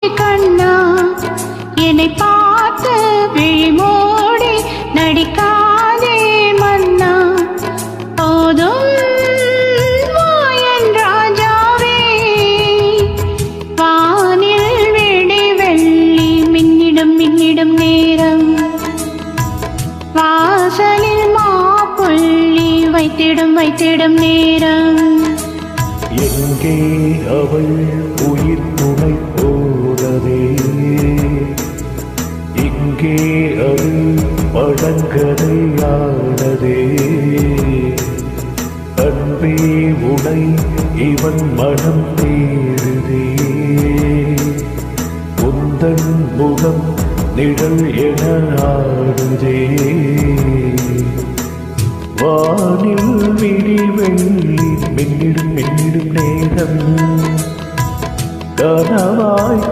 கண்ணா என்னை பார்த்து விழிமோடி நடிக்காதே மன்னா போதும் வாயன் ராஜாவே வானில் விடி வெள்ளி மின்னிடும் மின்னிடும் நேரம் வாசலில் மாப்புள்ளி வைத்திடும் வைத்திடும் நேரம் எங்கே அவள் உயிர் துணை போனதே இங்கே அது பழங்கதையானதே அன்பே உனை இவன் மனம் தேடுதே உந்தன் முகம் நிழல் என ஆடுதே வானில் விடி வெள்ளி மின்னிடும் மின்னிடும் நேரம் கனவாய்